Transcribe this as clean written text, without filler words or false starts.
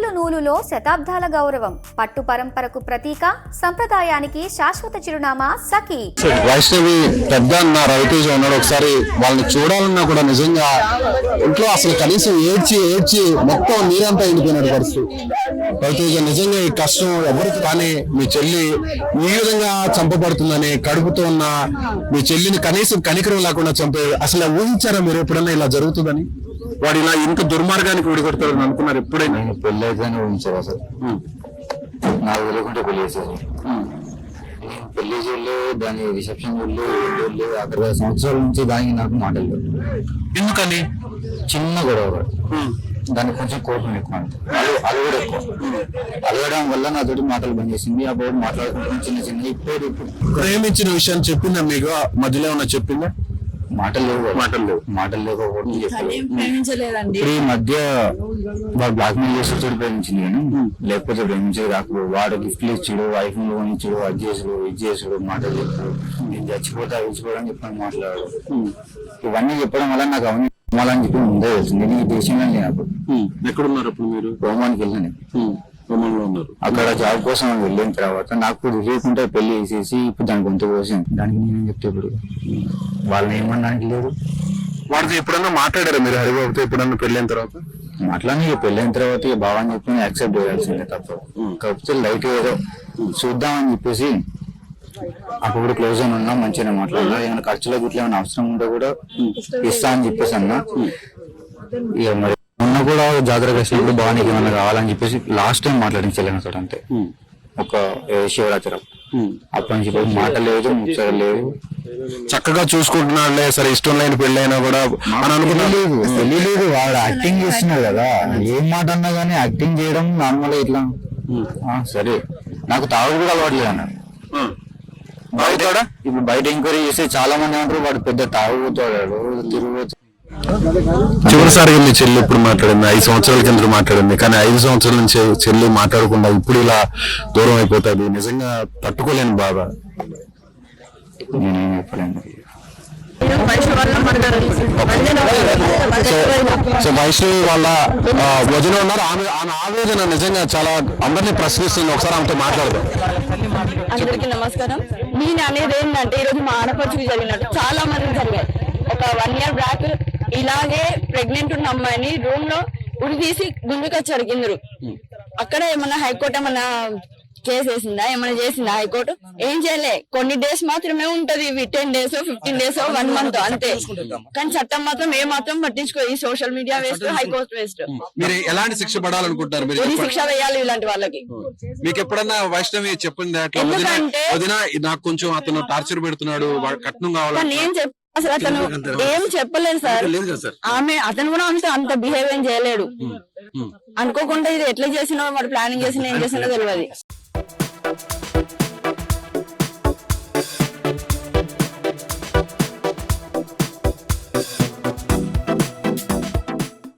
నూలు నూలులో శతాబ్దాల గౌరవం, పట్టు పరంపరకు ప్రతీక, సంప్రదాయానికి శాశ్వత చిరునామా సఖి. వైష్ణవి పెద్ద అన్న రవితేజ ఉన్నాడు. ఒకసారి వాళ్ళని చూడాలన్నా కూడా నిజంగా ఇంట్లో అసలు కనీసం ఏడ్చి ఏడ్చి మొత్తం నీరంతా ఎండిపోయినట్టు పరిస్థితి. రవితేజ నిజంగా ఈ కష్టం ఎవరికి కానీ మీ చెల్లి ఈ విధంగా చంపబడుతుందని, కడుపుతో ఉన్న మీ చెల్లిని కనీసం కనికరం లేకుండా చంపే అసలు ఊహించారా మీరు ఎప్పుడన్నా ఇలా జరుగుతుందని? వాడు ఇలా ఇంత దుర్మార్గానికి విడిగొడతారని అనుకున్నారు ఎప్పుడైనా? నేను పెళ్లి అయితేనే ఊహించారు అసలు. నాకు తెలియకుంటే పెళ్లి చేశారు. నేను పెళ్లి చేయలే, దాని రిసెప్షన్ వెళ్ళి అక్కడ 5 సంవత్సరాల నుంచి దానికి నాకు మాటలు లేవు. ఎందుకని? చిన్న గొడవ, దానికి కొంచెం కోపం ఎక్కువ, అలగడం ఎక్కువ. అలగడం వల్ల నాతోటి మాటలు బంద్ చేసింది. ఆ బోర్డు మాట్లాడుకుంటున్నాం చిన్న చిన్న. ఇప్పుడు ప్రేమించిన విషయాన్ని చెప్పిందా మీకు? మధ్యలో ఏమన్నా చెప్పిందా? మాటలు లేకపోతే ఇప్పుడు ఈ మధ్య వాడు బ్లాక్ మెయిల్ చేసి ప్రేమించింది కానీ లేకపోతే ప్రేమించేది కాకపోతే వాడు గిఫ్ట్లు ఇచ్చాడు, ఐఫోన్ లో ఇచ్చాడు, అది చేసుడు ఇది చేసుడు, మాటలు చెప్తాడు, నేను చచ్చిపోతా విడిచిపోవడం చెప్పని మాట్లాడాడు. ఇవన్నీ చెప్పడం వల్ల నాకు అవన్నీ అని చెప్పి ముందే వెళ్తుంది. నేను ఈ దేశంలో లేనప్పుడు ఎక్కడున్నారు అప్పుడు మీరు? రోమానికి వెళ్ళాను. అక్కడ జాబ్ కోసం వెళ్ళిన తర్వాత నాకు తెలియకుండా పెళ్లి చేసేసి ఇప్పుడు దానికి గొంతు కోసాను. దానికి నేనేం చెప్తే ఇప్పుడు వాళ్ళని ఏమనడానికి లేదు. వాడితో ఎప్పుడన్నా మాట్లాడారా మీరు హరిబాబుతో? ఎప్పుడన్నా పెళ్ళైన తర్వాత మాట్లాడి పెళ్ళైన తర్వాత ఇక బాగా అని చెప్పి యాక్సెప్ట్ చేయాల్సిందే తప్ప. కాకపోతే లైట్ ఏదో చూద్దామని చెప్పేసి అప్పుడు క్లోజ్ అని ఉన్నా, మంచిగా మాట్లాడినా. ఏమైనా ఖర్చులో గిట్ల ఏమైనా అవసరం ఉంటే కూడా ఇస్తా అని చెప్పేసి అన్నా. ఇక మరి మొన్న కూడా జాతర వచ్చినప్పుడు బాగా నీకు ఏమన్నా కావాలని చెప్పేసి లాస్ట్ టైం మాట్లాడించలేను సార్. అంతే ఒక శివరాత్రి అప్పటి నుంచి మాట లేదు, ముచ్చట లేదు. చక్కగా చూసుకుంటున్నాడులే, సరే ఇష్టం లేని పెళ్ళైనా కూడా అని అనుకున్నాను. తెలియలేదు, వాడు యాక్టింగ్ చేస్తున్నాడు కదా. ఏం మాట అన్నా కానీ యాక్టింగ్ చేయడం నార్మల్ ఇట్లా. సరే నాకు తాగు కూడా అలవాట్లేదు అన్నాడు. ఇప్పుడు బయట ఎంక్వైరీ చేస్తే చాలా మంది అంటారు వాడు పెద్ద తాగుపోతాడు, తిరుగుతూ. చివరిసారి మీ చెల్లి ఎప్పుడు మాట్లాడింది? 5 సంవత్సరాల కింద మాట్లాడింది. కానీ 5 సంవత్సరాల నుంచి చెల్లి మాట్లాడకుండా ఇప్పుడు ఇలా దూరం అయిపోతుంది. నిజంగా తట్టుకోలేని బాధ. నేనేం చెప్పలేను. సో వైష్ణవి వాళ్ళ వదిన ఉన్నారు. ఆమె ఆవేదన నిజంగా చాలా అందరినీ ప్రశ్నిస్తుంది. ఒకసారి ఆమెతో మాట్లాడదాం. అందరికి నమస్కారం. నేను అనేది ఏంటంటే ఈరోజు మా ఆడపడుచుకి జరిగినట్టు చాలా మంది జరిగాయి. ఒక 1 year బ్యాక్ ఇలాగే ప్రెగ్నెంట్ ఉన్న అమ్మాయిని రూమ్ లో ఉరి తీసి గుంజుకొచ్చారు కిందరు. అక్కడ ఏమన్నా హైకోర్టు ఏమన్నా కేసు వేసిందా, ఏమైనా చేసిందా హైకోర్టు? ఏం చేయలే. కొన్ని డేస్ మాత్రమే ఉంటది, 10 days 15 days 1 month అంతే. కానీ చట్టం మాత్రం ఏ మాత్రం పట్టించుకో. ఈ social media waste, high court waste. మీరు ఎలాంటి శిక్ష పడాలనుకుంటారు? మీరు శిక్ష వేయాలి ఇలాంటి వాళ్ళకి. మీకు ఎప్పుడన్నా వైష్ణవి చెప్పింది అట్లా వదినా నాకు కొంచెం అతను టార్చర్ పెడుతున్నాడు, కట్నం కావాలి? నేను అసలు అతను ఏం చెప్పలేదు సార్. అతను కూడా అంత బిహేవ్ ఏం చేయలేడు. అనుకోకుండా ఇది ఎట్లా చేసినా వాడు ప్లానింగ్ చేసినా ఏం చేసినా తెలియదు.